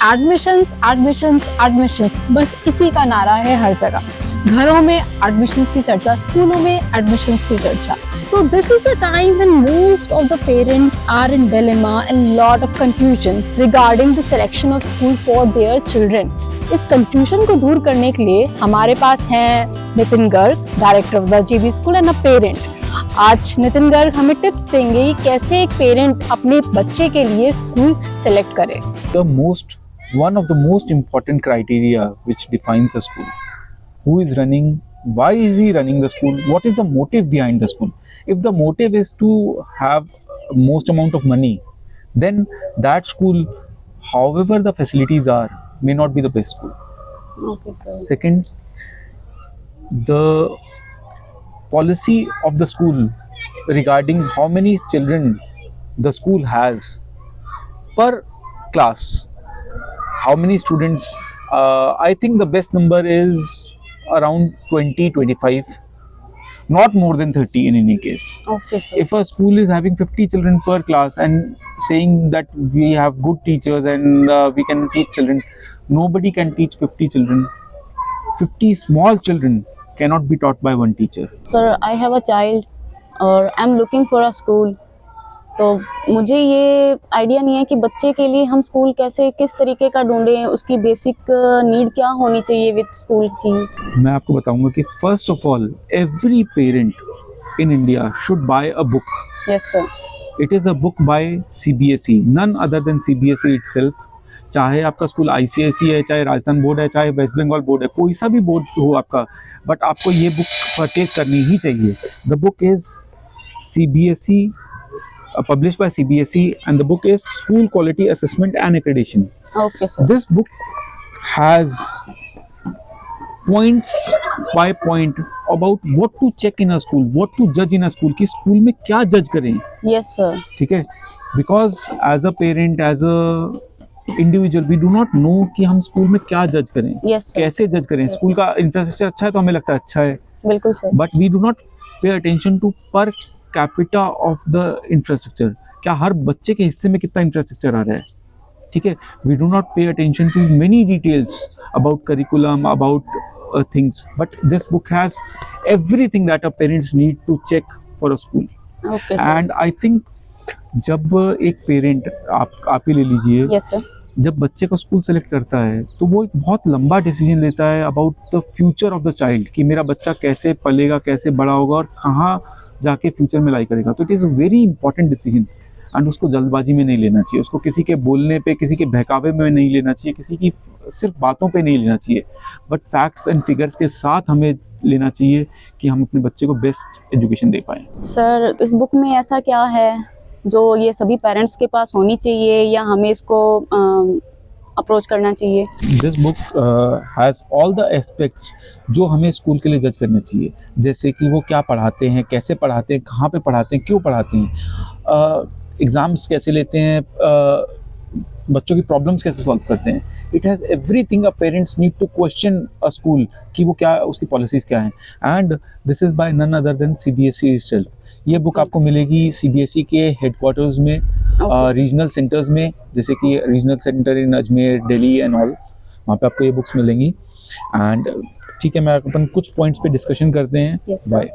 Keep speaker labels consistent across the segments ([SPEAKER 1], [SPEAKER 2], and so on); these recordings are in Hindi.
[SPEAKER 1] एडमिशंस एडमिशंस एडमिशंस, बस इसी का नारा है हर जगह। घरों में एडमिशंस की चर्चा, स्कूलों में एडमिशंस की चर्चा। So this is the time when most of the parents are in dilemma and lot of confusion regarding the selection of school for their children. इस कंफ्यूजन को दूर करने के लिए हमारे पास हैं Nitin Garg, director of the GB school and a parent. आज नितिन गर्ग हमें टिप्स देंगे कि कैसे एक पेरेंट अपने बच्चे के लिए स्कूल सेलेक्ट करे।
[SPEAKER 2] One of the most important criteria which defines a school: who is running, why is he running the school, what is the motive behind the school. If the motive is to have most amount of money, then that school, however the facilities are, may not be the best school.
[SPEAKER 1] Okay, sir.
[SPEAKER 2] Second, the policy of the school regarding how many children the school has per class, how many students. I think the best number is around 20-25, not more than 30 in any case.
[SPEAKER 1] Okay, sir.
[SPEAKER 2] If a school is having 50 children per class and saying that we have good teachers and we can teach children, nobody can teach 50 children. 50 small children cannot be taught by one teacher.
[SPEAKER 3] Sir, I have a child और I'm looking for a school. तो मुझे ये आइडिया नहीं है कि बच्चे के लिए हम स्कूल कैसे, किस तरीके का ढूंढें, उसकी बेसिक नीड क्या होनी चाहिए विद स्कूल की।
[SPEAKER 2] मैं आपको बताऊंगा कि first of all every parent in India should buy a book.
[SPEAKER 3] Yes sir.
[SPEAKER 2] It is a book by CBSE, none other than CBSE itself. चाहे आपका स्कूल ICSE है, चाहे राजस्थान बोर्ड है, चाहे वेस्ट बंगाल बोर्ड है, कोई सा भी बोर्ड हो आपका, बट आपको ये बुक परचेज करनी ही चाहिए. The book is CBSE, published by CBSE, and the book is School Quality Assessment and Accreditation.
[SPEAKER 3] Okay, sir.
[SPEAKER 2] This book has points by point about what to check in a school, what to judge in a school, कि स्कूल में क्या जज करें.
[SPEAKER 3] Yes, sir.
[SPEAKER 2] ठीक है, because as a parent, as a individual, we do not know कि हम स्कूल में क्या जज करें.
[SPEAKER 3] Yes, sir.
[SPEAKER 2] कैसे जज करें. स्कूल का इंफ्रास्ट्रक्चर अच्छा है तो हमें लगता है अच्छा है,
[SPEAKER 3] बिल्कुल sir.
[SPEAKER 2] But we do not pay attention to per capita of the infrastructure. क्या हर बच्चे के हिस्से में कितना इंफ्रास्ट्रक्चर आ रहा है. ठीक है, we do not pay attention to many details about curriculum, about things, but this book has everything that a parents need to check for a school.
[SPEAKER 3] Okay, sir.
[SPEAKER 2] And I think जब एक पेरेंट, आप ही ले लीजिए,
[SPEAKER 3] Yes, sir.
[SPEAKER 2] जब बच्चे को स्कूल सेलेक्ट करता है तो वो एक बहुत लंबा डिसीजन लेता है about the future of the child, कि मेरा बच्चा कैसे पलेगा, कैसे बड़ा होगा और कहाँ जाके फ्यूचर में लाई करेगा. तो it is a very important decision, and उसको जल्दबाजी में नहीं लेना चाहिए, उसको किसी के बोलने पे, किसी के बहकावे में नहीं लेना चाहिए, किसी की सिर्फ बातों पे नहीं लेना चाहिए, बट फैक्ट्स एंड फिगर्स के साथ हमें लेना चाहिए कि हम अपने बच्चे को बेस्ट एजुकेशन दे पाएँ.
[SPEAKER 3] सर, इस बुक में ऐसा क्या है जो ये सभी पेरेंट्स के पास होनी चाहिए या हमें इसको अप्रोच करना चाहिए?
[SPEAKER 2] This book has all the aspects जो हमें स्कूल के लिए जज करना चाहिए, जैसे कि वो क्या पढ़ाते हैं, कैसे पढ़ाते हैं, कहाँ पे पढ़ाते हैं, क्यों पढ़ाते हैं, एग्ज़ाम्स कैसे लेते हैं, बच्चों की प्रॉब्लम्स कैसे सॉल्व करते हैं. It has everything a parents need to question a school कि वो क्या, उसकी पॉलिसीज़ क्या हैं. And this is by none other than CBSE itself. ये बुक आपको मिलेगी CBSE के हेडक्वार्टर्स में, रीजनल सेंटर्स में, जैसे कि regional centre in Ajmer, Delhi and all, वहाँ पे आपको ये बुक्स मिलेंगी. एंड ठीक है, मैं अपन कुछ पॉइंट्स पे डिस्कशन करते हैं.
[SPEAKER 3] Yes, sir.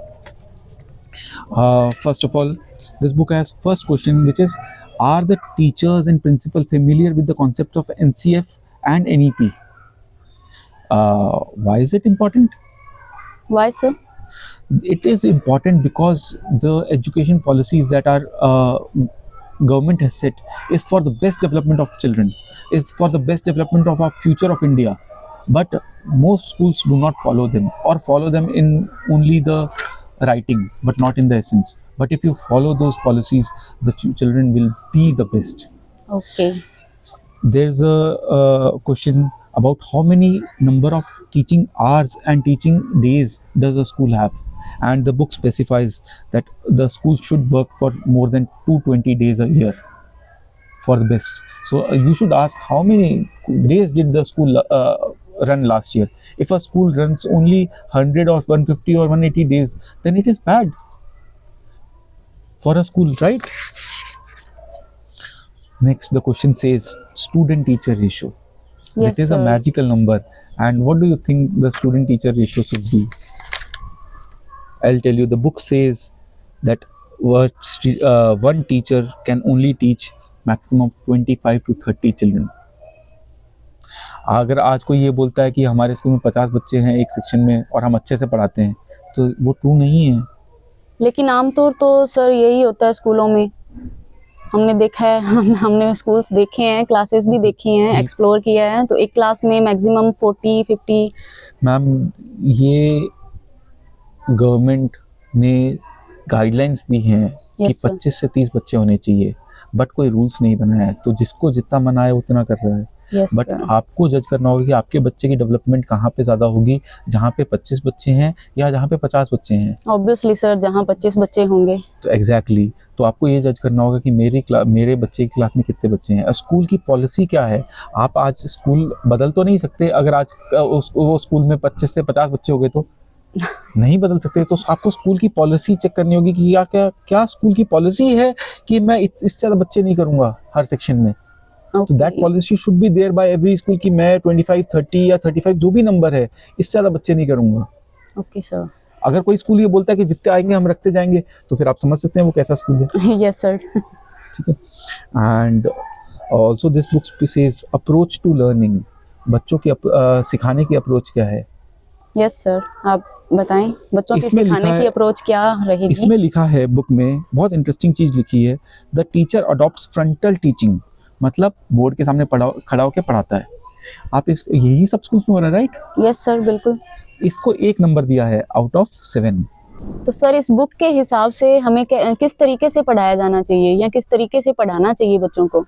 [SPEAKER 2] First of all, this book has first question which is, are the teachers and principal familiar with the concept of NCF and NEP? Why is it important?
[SPEAKER 3] Why, sir?
[SPEAKER 2] It is important because the education policies that our government has set is for the best development of children, is for the best development of our future of India, but most schools do not follow them, or follow them in only the writing but not in the essence. But if you follow those policies, the children will be the best.
[SPEAKER 3] Okay.
[SPEAKER 2] There's a question about how many number of teaching hours and teaching days does a school have, and the book specifies that the school should work for more than 220 days a year for the best. So you should ask, how many days did the school run last year? If a school runs only 100 or 150 or 180 days, then it is bad for a school, right? Next, the question says student teacher ratio.
[SPEAKER 3] Yes,
[SPEAKER 2] That is a
[SPEAKER 3] sir.
[SPEAKER 2] magical number. And what do you think the student teacher ratio should be? I'll tell you, the book says that one teacher can only teach maximum 25 to 30 children. अगर आज कोई ये बोलता है कि हमारे स्कूल में 50 बच्चे हैं एक सेक्शन में और हम अच्छे से पढ़ाते हैं, तो वो ट्रू नहीं है.
[SPEAKER 3] लेकिन आमतौर तो सर यही होता है स्कूलों में, हमने देखा है, हमने स्कूल्स देखे हैं, क्लासेस भी देखी हैं, एक्सप्लोर किया है, तो एक क्लास में मैक्सिमम 40-50.
[SPEAKER 2] मैम, ये गवर्नमेंट ने गाइडलाइंस दी हैं कि
[SPEAKER 3] Yes, sir.
[SPEAKER 2] 25 से 30 बच्चे होने चाहिए, बट कोई रूल्स नहीं बनाया है, तो जिसको जितना मना है उतना कर रहा है.
[SPEAKER 3] Yes
[SPEAKER 2] but
[SPEAKER 3] sir.
[SPEAKER 2] आपको जज करना होगा कि आपके बच्चे की डेवलपमेंट कहाँ पे ज़्यादा होगी, जहाँ पे 25 बच्चे हैं या जहाँ पे 50 बच्चे हैं.
[SPEAKER 3] ऑब्वियसली सर, जहाँ 25 बच्चे होंगे.
[SPEAKER 2] तो एग्जैक्टली तो आपको ये जज करना होगा कि मेरे बच्चे की क्लास में कितने बच्चे हैं. स्कूल की पॉलिसी क्या है. आप आज स्कूल बदल तो नहीं सकते, अगर आज वो स्कूल में 25 से 50 बच्चे हो गए तो नहीं बदल सकते. तो आपको स्कूल की पॉलिसी चेक करनी होगी कि क्या स्कूल की पॉलिसी है कि मैं इससे ज़्यादा बच्चे नहीं करूँगा हर सेक्शन में. तो that policy should be there by every school कि मैं 25, 30 या 35 जो भी नंबर है, इससे ज़्यादा बच्चे नहीं करूँगा.
[SPEAKER 3] Okay sir.
[SPEAKER 2] अगर कोई स्कूल ये बोलता है कि जितने आएंगे हम रखते जाएंगे, तो फिर आप समझ सकते हैं वो कैसा स्कूल है.
[SPEAKER 3] Yes sir.
[SPEAKER 2] ठीक है. And also this book says approach to learning. बच्चों की सिखाने की अप्रोच क्या है.
[SPEAKER 3] यस सर, आप बताएं बच्चों की
[SPEAKER 2] इसमें लिखा
[SPEAKER 3] सिखाने की
[SPEAKER 2] है-
[SPEAKER 3] अप्रोच क्या रहेगी.
[SPEAKER 2] इसमें लिखा है, बुक में बहुत इंटरेस्टिंग चीज लिखी है. The teacher adopts frontal teaching, मतलब बोर्ड के सामने खड़ा होकर पढ़ाता है. आप यही सब स्कूल्स में हो रहा है, राइट.
[SPEAKER 3] यस सर, बिल्कुल.
[SPEAKER 2] इसको 1 नंबर दिया है आउट ऑफ 7.
[SPEAKER 3] तो सर, इस बुक के हिसाब से हमें किस तरीके से पढ़ाया जाना चाहिए या किस तरीके से पढ़ाना चाहिए बच्चों को.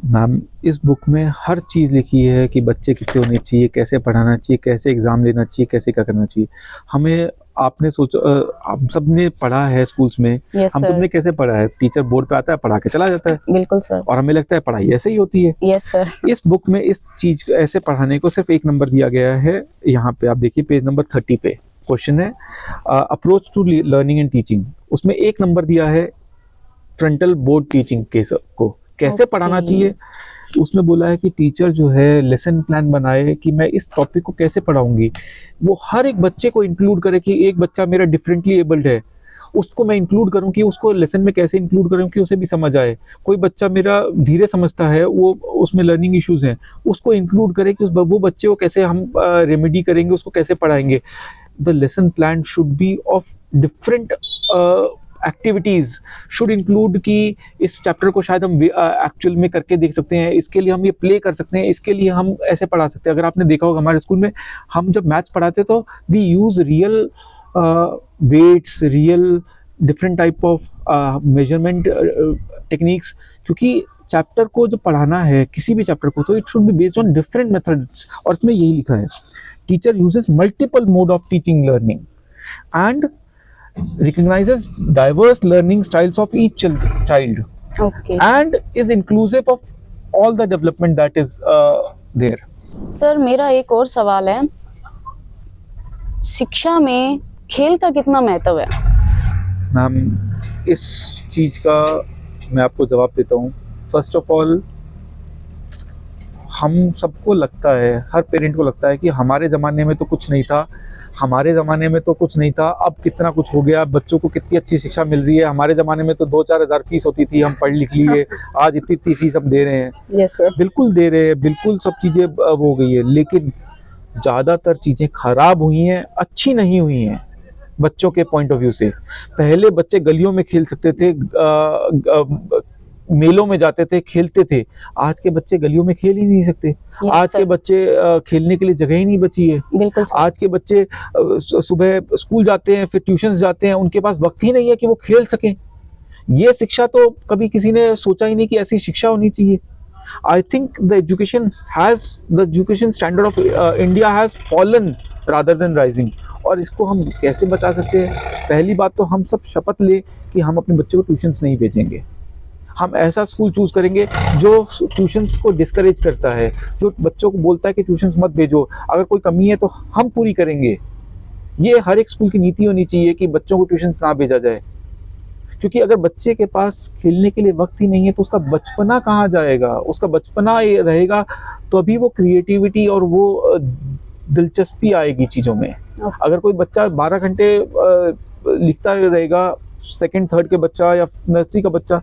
[SPEAKER 2] मैम, इस बुक में हर चीज़ लिखी है कि बच्चे कितने होने चाहिए, कैसे पढ़ाना चाहिए, कैसे एग्ज़ाम लेना चाहिए, कैसे क्या करना चाहिए. हमें आपने सोचा, हम सब ने पढ़ा है स्कूल्स में.
[SPEAKER 3] यस
[SPEAKER 2] हम सब
[SPEAKER 3] सर,
[SPEAKER 2] ने कैसे पढ़ा है. टीचर बोर्ड पे आता है, पढ़ा के चला जाता है
[SPEAKER 3] बिल्कुल सर.
[SPEAKER 2] और हमें लगता है पढ़ाई ऐसे ही होती है.
[SPEAKER 3] Yes sir.
[SPEAKER 2] इस बुक में इस चीज़ को ऐसे पढ़ाने को सिर्फ 1 नंबर दिया गया है. यहाँ पे आप देखिए, पेज नंबर 30 पे क्वेश्चन है approach to learning and teaching. उसमें 1 नंबर दिया है फ्रंटल बोर्ड टीचिंग के को कैसे
[SPEAKER 3] Okay.
[SPEAKER 2] पढ़ाना चाहिए. उसमें बोला है कि टीचर जो है लेसन प्लान बनाए कि मैं इस टॉपिक को कैसे पढ़ाऊंगी. वो हर एक बच्चे को इंक्लूड करे कि एक बच्चा मेरा डिफरेंटली एबल्ड है, उसको मैं इंक्लूड करूं कि उसको लेसन में कैसे इंक्लूड करूं कि उसे भी समझ आए. कोई बच्चा मेरा धीरे समझता है, वो उसमें लर्निंग इश्यूज हैं, उसको इंक्लूड करें कि वो बच्चे को कैसे हम रेमेडी करेंगे, उसको कैसे पढ़ाएंगे. The lesson plan should be of different activities. Should include कि इस चैप्टर को शायद हम एक्चुअल में करके देख सकते हैं, इसके लिए हम ये प्ले कर सकते हैं, इसके लिए हम ऐसे पढ़ा सकते हैं. अगर आपने देखा होगा हमारे स्कूल में हम जब मैथ्स पढ़ाते तो we use real weights, real different type of measurement techniques, क्योंकि चैप्टर को जो पढ़ाना है किसी भी चैप्टर को, तो it should be based on different methods. और इसमें यही लिखा है, teacher uses multiple mode of teaching learning and recognizes diverse learning styles of each child
[SPEAKER 3] okay.
[SPEAKER 2] and is inclusive of all the development that is there.
[SPEAKER 3] Sir, मेरा एक और सवाल है, शिक्षा में खेल का कितना महत्व है.
[SPEAKER 2] मैम, इस चीज़ का मैं आपको जवाब देता हूँ. फर्स्ट ऑफ ऑल, हम सबको लगता है, हर पेरेंट को लगता है कि हमारे ज़माने में तो कुछ नहीं था, हमारे ज़माने में तो कुछ नहीं था, अब कितना कुछ हो गया, बच्चों को कितनी अच्छी शिक्षा मिल रही है. हमारे ज़माने में तो 2-4 हज़ार फीस होती थी, हम पढ़ लिख लिए, आज इतनी फीस हम दे रहे हैं.
[SPEAKER 3] Yes sir.
[SPEAKER 2] बिल्कुल दे रहे हैं, बिल्कुल सब चीज़ें वो हो गई है, लेकिन ज़्यादातर चीज़ें ख़राब हुई हैं, अच्छी नहीं हुई हैं बच्चों के पॉइंट ऑफ व्यू से. पहले बच्चे गलियों में खेल सकते थे, मेलों में जाते थे, खेलते थे. आज के बच्चे गलियों में खेल ही नहीं सकते. आज
[SPEAKER 3] sir.
[SPEAKER 2] के बच्चे खेलने के लिए जगह ही नहीं बची है.
[SPEAKER 3] बिल्कुल सर.
[SPEAKER 2] आज के बच्चे सुबह स्कूल जाते हैं, फिर ट्यूशन्स जाते हैं, उनके पास वक्त ही नहीं है कि वो खेल सकें. ये शिक्षा तो कभी किसी ने सोचा ही नहीं कि ऐसी शिक्षा होनी चाहिए. I think the education standard of India has fallen rather than rising. और इसको हम कैसे बचा सकते हैं. पहली बात तो हम सब शपथ ले कि हम अपने बच्चों को ट्यूशन्स नहीं भेजेंगे. हम ऐसा स्कूल चूज करेंगे जो ट्यूशन्स को डिस्करेज करता है, जो बच्चों को बोलता है कि ट्यूशन्स मत भेजो, अगर कोई कमी है तो हम पूरी करेंगे. ये हर एक स्कूल की नीति होनी चाहिए कि बच्चों को ट्यूशन्स ना भेजा जाए, क्योंकि अगर बच्चे के पास खेलने के लिए वक्त ही नहीं है तो उसका बचपना कहाँ जाएगा, उसका बचपना ये रहेगा तो अभी वो क्रिएटिविटी और वो दिलचस्पी आएगी चीज़ों में। अगर कोई बच्चा 12 घंटे लिखता रहेगा, सेकंड थर्ड के बच्चा या नर्सरी का बच्चा,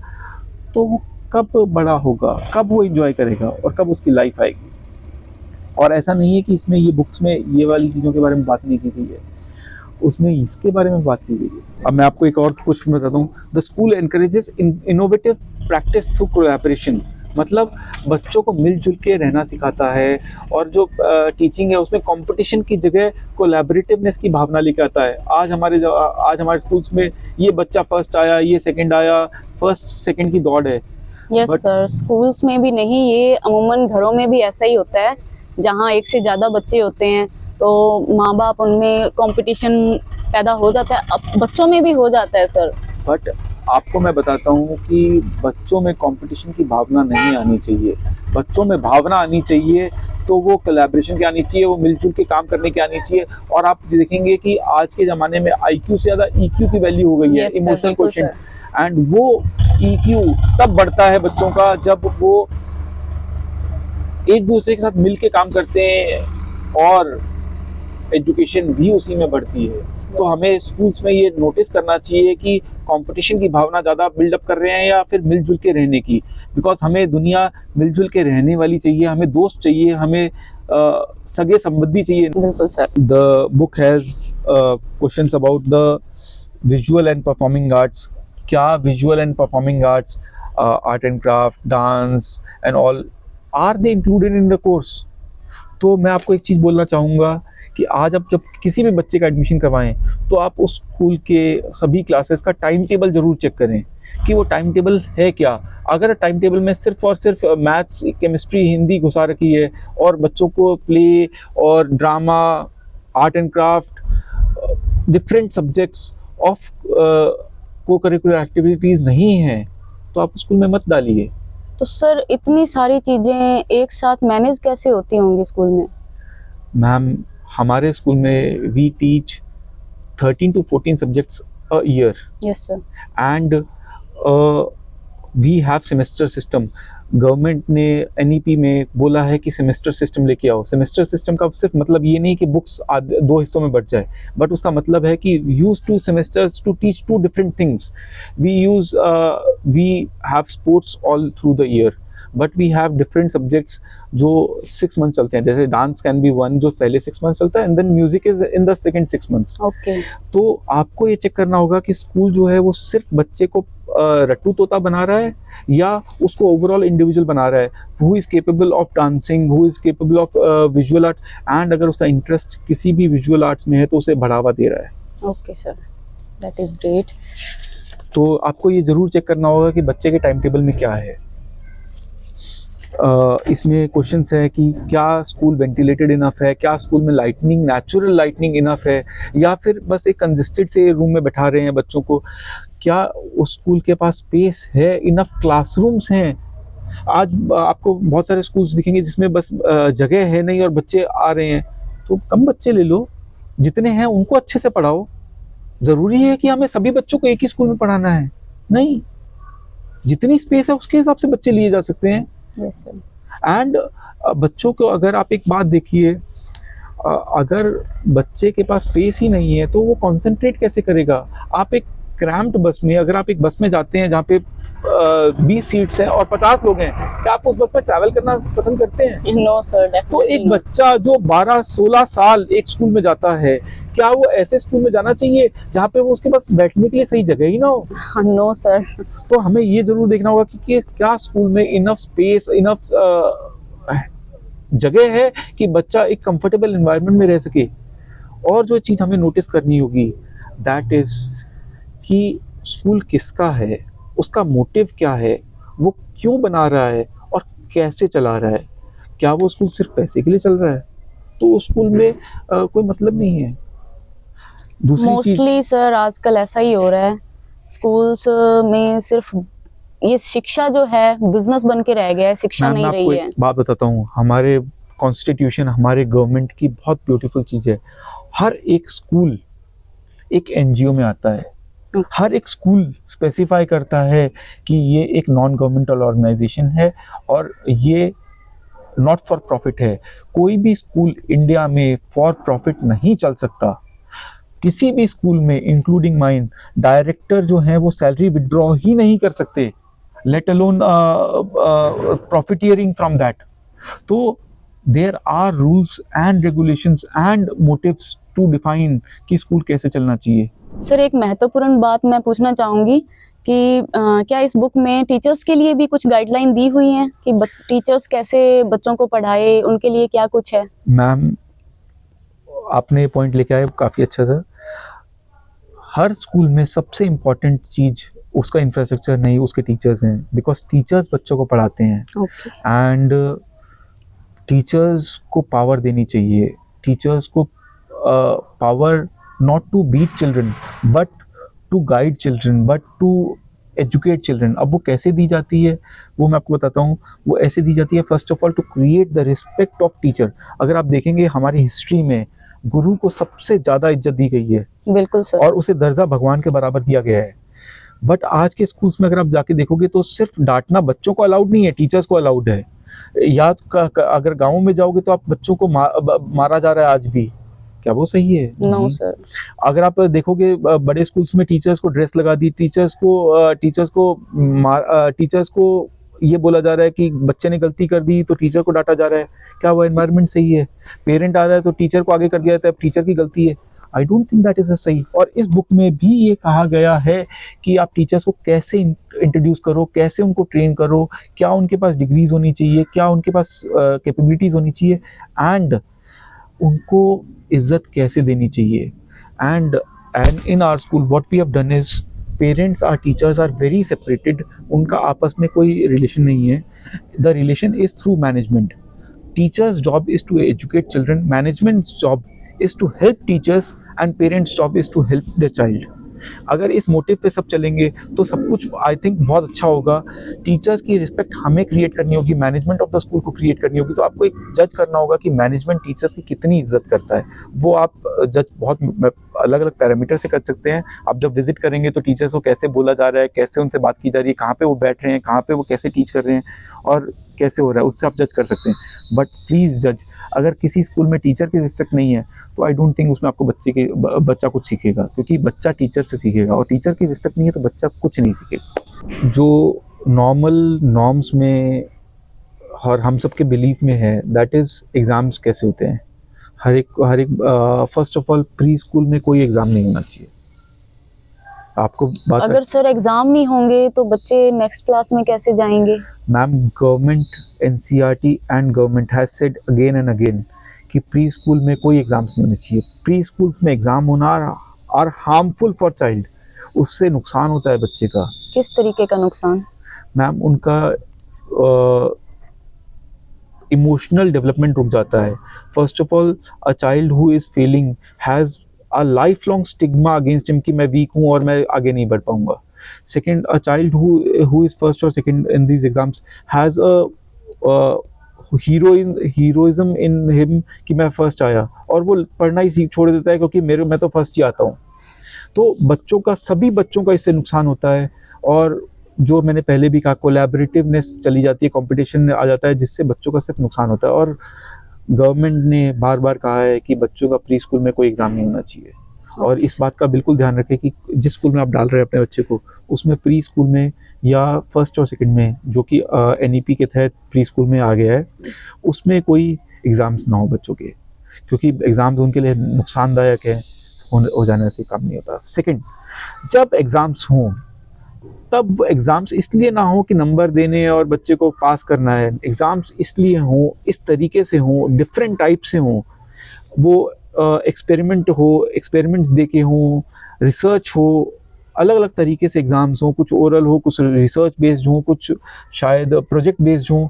[SPEAKER 2] तो वो कब बड़ा होगा, कब वो एंजॉय करेगा और कब उसकी लाइफ आएगी। और ऐसा नहीं है कि इसमें ये बुक्स में ये वाली चीज़ों के बारे में बात नहीं की गई है, उसमें इसके बारे में बात की गई है। अब मैं आपको एक और क्वेश्चन बताता हूँ। The school encourages innovative practice through collaboration, मतलब बच्चों को मिलजुल के रहना सिखाता है, और जो टीचिंग है उसमें कंपटीशन की जगह कोलैबोरेटिवनेस की भावना लेकर आता है। आज हमारे स्कूल्स में ये बच्चा फर्स्ट आया, ये सेकंड आया, फर्स्ट सेकंड की दौड़ है।
[SPEAKER 3] यस
[SPEAKER 2] But-
[SPEAKER 3] सर, स्कूल्स में भी नहीं, ये अमूमन घरों में भी ऐसा ही होता है। जहाँ एक से ज़्यादा बच्चे होते हैं तो माँ बाप उनमें कंपटीशन पैदा हो जाता है, अब बच्चों में भी हो जाता है सर।
[SPEAKER 2] बट आपको मैं बताता हूँ कि बच्चों में कंपटीशन की भावना नहीं आनी चाहिए। बच्चों में भावना आनी चाहिए तो वो कोलैबोरेशन की आनी चाहिए, वो मिलजुल के काम करने की आनी चाहिए। और आप देखेंगे कि आज के ज़माने में IQ से ज़्यादा EQ की वैल्यू हो गई है,
[SPEAKER 3] Yes, sir,
[SPEAKER 2] इमोशनल
[SPEAKER 3] बिल्कुल
[SPEAKER 2] क्वेश्चन। एंड वो EQ तब बढ़ता है बच्चों का जब वो एक दूसरे के साथ मिल के काम करते हैं, और एजुकेशन भी उसी में बढ़ती है। तो हमें स्कूल्स में ये नोटिस करना चाहिए कि कंपटीशन की भावना ज़्यादा बिल्डअप कर रहे हैं या फिर मिलजुल के रहने की। बिकॉज हमें दुनिया मिलजुल के रहने वाली चाहिए, हमें दोस्त चाहिए, हमें सगे संबंधी चाहिए।
[SPEAKER 3] बिल्कुल sir.
[SPEAKER 2] The book has questions about the visual and performing arts. क्या visual and performing arts, art and craft, dance and all, are they included in the course? तो मैं आपको एक चीज़ बोलना चाहूँगा कि आज आप जब किसी भी बच्चे का एडमिशन करवाएं तो आप उस स्कूल के सभी क्लासेस का टाइम टेबल ज़रूर चेक करें कि वो टाइम टेबल है क्या। अगर टाइम टेबल में सिर्फ और सिर्फ मैथ्स, केमिस्ट्री, हिंदी घुसा रखी है और बच्चों को प्ले और drama, art and craft, different subjects of को करिकुलर एक्टिविटीज़ नहीं हैं, तो आप स्कूल में मत डालिए।
[SPEAKER 3] तो सर इतनी सारी चीज़ें एक साथ मैनेज कैसे होती होंगी स्कूल में?
[SPEAKER 2] मैम, हमारे स्कूल में we teach 13 to 14 subjects a year,
[SPEAKER 3] yes sir.
[SPEAKER 2] And we have semester system. Government ने NEP में बोला है कि सेमेस्टर सिस्टम लेके आओ। सेमेस्टर सिस्टम का सिर्फ मतलब ये नहीं कि बुक्स 2 हिस्सों में बट जाए, बट उसका मतलब है कि use 2 semesters to teach 2 different things. We have sports all through the year, but we have different subjects जो 6 मंथ चलते हैं। जैसे डांस कैन बी वन, जो पहले 6 मंथ चलता है, and then music is in the second 6 months.
[SPEAKER 3] Okay.
[SPEAKER 2] तो आपको ये चेक करना होगा कि स्कूल जो है वो सिर्फ बच्चे को रट्टू तोता बना रहा है या उसको ओवरऑल इंडिविजुअल बना रहा है, who is capable of dancing, who is capable of visual art, and अगर उसका इंटरेस्ट किसी भी विजुअल आर्ट्स में है तो उसे बढ़ावा दे रहा है।
[SPEAKER 3] Okay sir, that is great.
[SPEAKER 2] तो आपको ये ज़रूर चेक करना होगा कि बच्चे के टाइम टेबल में क्या है। इसमें क्वेश्चंस है कि क्या स्कूल वेंटिलेटेड इनफ है, क्या स्कूल में लाइटनिंग, नेचुरल लाइटनिंग इनफ है, या फिर बस एक कंजेस्टेड से रूम में बैठा रहे हैं बच्चों को। क्या उस स्कूल के पास स्पेस है, इनफ क्लासरूम्स हैं। आज आपको बहुत सारे स्कूल्स दिखेंगे जिसमें बस जगह है नहीं और बच्चे आ रहे हैं, तो कम बच्चे ले लो, जितने हैं उनको अच्छे से पढ़ाओ। ज़रूरी है कि हमें सभी बच्चों को एक ही स्कूल में पढ़ाना है? नहीं, जितनी स्पेस है उसके हिसाब से बच्चे लिए जा सकते हैं।
[SPEAKER 3] Yes sir.
[SPEAKER 2] एंड बच्चों को, अगर आप एक बात देखिए, अगर बच्चे के पास स्पेस ही नहीं है तो वो कंसंट्रेट कैसे करेगा। आप एक क्रैम्प्ड बस में, अगर आप एक बस में जाते हैं जहाँ पे 20 सीट्स हैं और 50 लोग हैं, क्या आप उस बस में ट्रैवल करना पसंद करते हैं?
[SPEAKER 3] No sir.
[SPEAKER 2] तो एक बच्चा जो 12-16 साल एक स्कूल में जाता है, क्या वो ऐसे स्कूल में जाना चाहिए जहाँ पे वो उसके पास बैठने के लिए सही जगह ही ना हो?
[SPEAKER 3] No sir.
[SPEAKER 2] तो हमें ये जरूर देखना होगा कि क्या स्कूल में इनफ स्पेस, इनफ जगह है कि बच्चा एक कंफर्टेबल एनवायरनमेंट में रह सके। और जो चीज़ हमें नोटिस करनी होगी, दैट इज कि स्कूल किसका है, उसका मोटिव क्या है, वो क्यों बना रहा है और कैसे चला रहा है। क्या वो स्कूल सिर्फ पैसे के लिए चल रहा है तो उस स्कूल में कोई मतलब नहीं है। दूसरी चीज,
[SPEAKER 3] मोस्टली सर आजकल ऐसा ही हो रहा है, स्कूल्स में सिर्फ ये शिक्षा जो है बिजनेस बन के रह गया है, शिक्षा
[SPEAKER 2] मैम,
[SPEAKER 3] नहीं
[SPEAKER 2] मैं आपको
[SPEAKER 3] रही है।
[SPEAKER 2] एक बात बताता हूँ। हमारे कॉन्स्टिट्यूशन, हमारे गवर्नमेंट की बहुत ब्यूटीफुल चीज़ है। हर एक स्कूल एक NGO में आता है। हर एक स्कूल स्पेसिफाई करता है कि ये एक नॉन गवर्नमेंटल ऑर्गेनाइजेशन है और ये नॉट फॉर प्रॉफिट है। कोई भी स्कूल इंडिया में फॉर प्रॉफिट नहीं चल सकता। किसी भी स्कूल में इंक्लूडिंग माइन डायरेक्टर जो हैं वो सैलरी विड्रॉ ही नहीं कर सकते, let alone profiteering from that. तो there are rules and regulations and motives to define कि स्कूल कैसे चलना चाहिए।
[SPEAKER 3] सर एक महत्वपूर्ण बात मैं पूछना चाहूँगी कि क्या इस बुक में टीचर्स के लिए भी कुछ गाइडलाइन दी हुई हैं कि टीचर्स कैसे बच्चों को पढ़ाए, उनके लिए क्या कुछ है?
[SPEAKER 2] मैम आपने पॉइंट लेके आए, काफ़ी अच्छा था। हर स्कूल में सबसे इम्पॉर्टेंट चीज़ उसका इंफ्रास्ट्रक्चर नहीं, उसके टीचर्स हैं, बिकॉज टीचर्स बच्चों को पढ़ाते हैं
[SPEAKER 3] ओके।
[SPEAKER 2] एंड टीचर्स को पावर देनी चाहिए। टीचर्स को power not to beat children but to guide children, but to educate children. अब वो कैसे दी जाती है वो मैं आपको बताता हूँ। वो ऐसे दी जाती है, first of all to create the respect of teacher. अगर आप देखेंगे हमारी हिस्ट्री में गुरु को सबसे ज़्यादा इज्जत दी गई है,
[SPEAKER 3] बिल्कुल सर,
[SPEAKER 2] और उसे दर्जा भगवान के बराबर दिया गया है। बट आज के स्कूल्स में अगर आप जाके देखोगे तो सिर्फ डांटना बच्चों को अलाउड नहीं है, टीचर्स को अलाउड है। या अगर गाँव में जाओगे तो आप बच्चों को मारा जा रहा है आज भी। क्या वो सही है?
[SPEAKER 3] नो
[SPEAKER 2] नहीं।
[SPEAKER 3] सर।
[SPEAKER 2] अगर आप देखोगे बड़े स्कूल्स में टीचर्स को ड्रेस लगा दी, टीचर्स को ये बोला जा रहा है कि बच्चे ने गलती कर दी तो टीचर को डांटा जा रहा है। क्या वो एनवायरनमेंट सही है? पेरेंट आ रहा है तो टीचर को आगे कर दिया जाता है, अब टीचर की गलती है। I don't think that is सही। और इस बुक में भी ये कहा गया है कि आप टीचर्स को कैसे इंट्रोड्यूस करो, कैसे उनको ट्रेन करो, क्या उनके पास डिग्रीज होनी चाहिए, क्या उनके पास कैपेबिलिटीज होनी चाहिए, एंड उनको इज्जत कैसे देनी चाहिए। And in our school what we have done is parents are teachers are very separated. उनका आपस में कोई रिलेशन नहीं है। The relation is through management. Teachers job is to educate children, management job is to help teachers and parents job is to help the child. अगर इस मोटिव पे सब चलेंगे तो सब कुछ आई थिंक बहुत अच्छा होगा। टीचर्स की रिस्पेक्ट हमें क्रिएट करनी होगी, मैनेजमेंट ऑफ द स्कूल को क्रिएट करनी होगी। तो आपको एक जज करना होगा कि मैनेजमेंट टीचर्स की कितनी इज्जत करता है। वो आप जज बहुत अलग अलग पैरामीटर से कर सकते हैं। आप जब विजिट करेंगे तो टीचर्स को कैसे बोला जा रहा है, कैसे उनसे बात की जा रही है, कहाँ पे वो बैठ रहे हैं, कहाँ पे वो कैसे टीच कर रहे हैं और कैसे हो रहा है, उससे आप जज कर सकते हैं। बट प्लीज़ जज, अगर किसी स्कूल में टीचर की रिस्पेक्ट नहीं है तो आई डोंट थिंक उसमें आपको बच्चा कुछ सीखेगा, क्योंकि बच्चा टीचर से सीखेगा, और टीचर की रिस्पेक्ट नहीं है तो बच्चा कुछ नहीं सीखेगा। जो नॉर्मल नॉर्म्स में और हम सब के बिलीफ में है, दैट इज़ एग्ज़ाम्स कैसे होते हैं। हर एक first of all pre school में कोई एग्ज़ाम नहीं होना चाहिए। आपको बात
[SPEAKER 3] अगर सर एग्जाम नहीं होंगे तो बच्चे नेक्स्ट क्लास में कैसे जाएंगे?
[SPEAKER 2] Ma'am government, NCERT and government has said again and again कि प्री स्कूल में कोई एग्जाम्स नहीं होने चाहिए। प्री स्कूल्स में एग्जाम होना आर हार्मफुल फॉर चाइल्ड। उससे नुकसान होता है बच्चे का।
[SPEAKER 3] किस तरीके का नुकसान?
[SPEAKER 2] मैम उनका इमोशनल डेवलपमेंट रुक जाता है। First of all a child who is failing has a life long stigma against him कि मैं वीक हूँ और मैं आगे नहीं बढ़ पाऊंगा। Second, a child who is first और second in these exams has a heroism in him कि मैं फर्स्ट आया, और वो पढ़ना ही छोड़ देता है क्योंकि मैं तो फर्स्ट ही आता हूँ। तो सभी बच्चों का इससे नुकसान होता है। और जो मैंने पहले भी कहा, कोलैबोरेटिवनेस चली जाती है, कंपटीशन आ जाता है, जिससे बच्चों का सिर्फ नुकसान होता है। और गवर्नमेंट ने बार बार कहा है कि बच्चों का प्री स्कूल में कोई एग्ज़ाम नहीं होना चाहिए। और इस बात का बिल्कुल ध्यान रखें कि जिस स्कूल में आप डाल रहे हैं अपने बच्चे को, उसमें प्री स्कूल में या फर्स्ट और सेकंड में, जो कि एनईपी के तहत प्री स्कूल में आ गया है, उसमें कोई एग्ज़ाम्स ना हो बच्चों के, क्योंकि एग्ज़ाम्स उनके लिए नुकसानदायक है। हो जाने से काम नहीं होता। सेकंड, जब एग्ज़ाम्स हों तब वो एग्ज़ाम्स इसलिए ना हो कि नंबर देने और बच्चे को पास करना है। एग्ज़ाम्स इसलिए हों, इस तरीके से हों, डिफरेंट टाइप से हों। वो एक्सपेरिमेंट्स देके हों, रिसर्च हो, अलग अलग तरीके से एग्ज़ाम्स हों। कुछ ओरल हो, कुछ रिसर्च बेस्ड हो, कुछ शायद प्रोजेक्ट बेस्ड हों,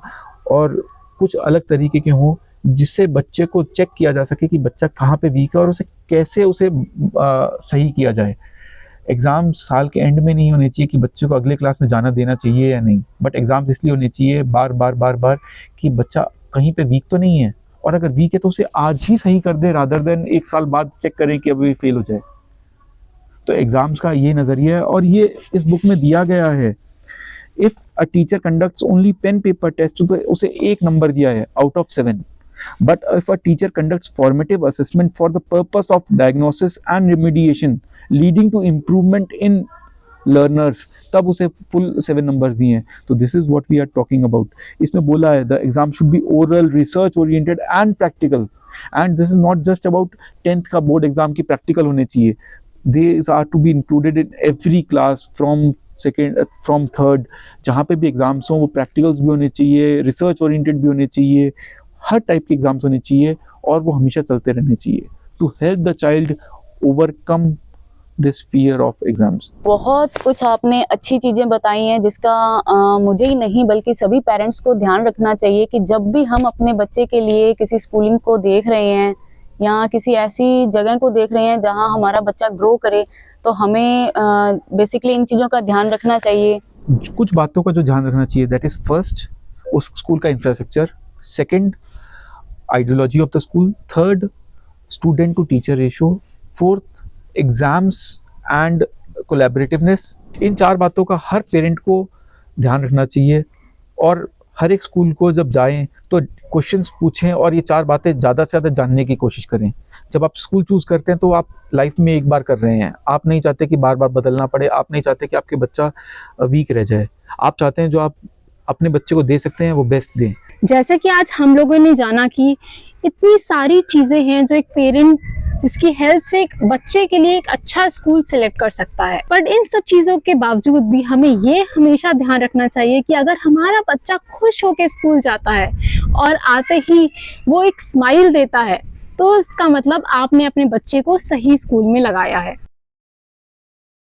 [SPEAKER 2] और कुछ अलग तरीके के हों, जिससे बच्चे को चेक किया जा सके कि बच्चा कहाँ पे वीक है और कैसे सही किया जाए। एग्ज़ाम साल के एंड में नहीं होने चाहिए कि बच्चे को अगले क्लास में जाना देना चाहिए या नहीं, बट एग्ज़ाम्स इसलिए होने चाहिए बार बार कि बच्चा कहीं पे वीक तो नहीं है, और अगर वीक है तो उसे आज ही सही कर दे, रादर देन एक साल बाद चेक करें कि अभी फेल हो जाए। तो एग्ज़ाम्स का ये नज़रिया है और ये इस बुक में दिया गया है। If a teacher conducts only pen paper test तो उसे 1 नंबर दिया है out of 7, but if a teacher conducts formative assessment for the purpose of diagnosis and remediation leading to improvement in learners, तब उसे फुल 7 नंबर्स दिए हैं। तो this is what we are talking about. इसमें बोला है the exam should be oral, research oriented and practical, and this is not just about 10th का बोर्ड एग्जाम की प्रैक्टिकल होने चाहिए। They are to be included in every class from second from third, जहाँ पे भी एग्जाम्स हों वो प्रैक्टिकल्स भी होने चाहिए, रिसर्च ओरिएंटेड भी होने चाहिए, हर टाइप के एग्जाम्स होने चाहिए और वो हमेशा चलते रहने चाहिए to help the child overcome this fear of exams.
[SPEAKER 3] बहुत कुछ आपने अच्छी चीज़ें बताई हैं जिसका मुझे ही नहीं बल्कि सभी पेरेंट्स को ध्यान रखना चाहिए कि जब भी हम अपने बच्चे के लिए किसी स्कूलिंग को देख रहे हैं या किसी ऐसी जगह को देख रहे हैं जहां हमारा बच्चा ग्रो करे, तो हमें बेसिकली इन चीज़ों का ध्यान रखना चाहिए।
[SPEAKER 2] कुछ बातों का जो ध्यान रखना चाहिए, दैट इज़ फर्स्ट उस स्कूल का infrastructure, second ideology of the school, third student to teacher ratio, fourth exams and collaborativeness. इन 4 बातों का हर पेरेंट को ध्यान रखना चाहिए और हर एक स्कूल को जब जाएं तो क्वेश्चंस पूछें और ये 4 बातें ज़्यादा से ज़्यादा जानने की कोशिश करें। जब आप स्कूल चूज़ करते हैं तो आप लाइफ में एक बार कर रहे हैं, आप नहीं चाहते कि बार बार बदलना पड़े, आप नहीं चाहते कि आपके बच्चा वीक रह जाए, आप चाहते हैं जो आप अपने बच्चे को दे सकते हैं वो बेस्ट दें।
[SPEAKER 1] जैसे कि आज हम लोगों ने जाना कि इतनी सारी चीज़ें हैं जो एक पेरेंट जिसकी हेल्प से एक बच्चे के लिए एक अच्छा स्कूल सिलेक्ट कर सकता है, बट इन सब चीज़ों के बावजूद भी हमें ये हमेशा ध्यान रखना चाहिए कि अगर हमारा बच्चा खुश होकर स्कूल जाता है और आते ही वो एक स्माइल देता है तो इसका मतलब आपने अपने बच्चे को सही स्कूल में लगाया है।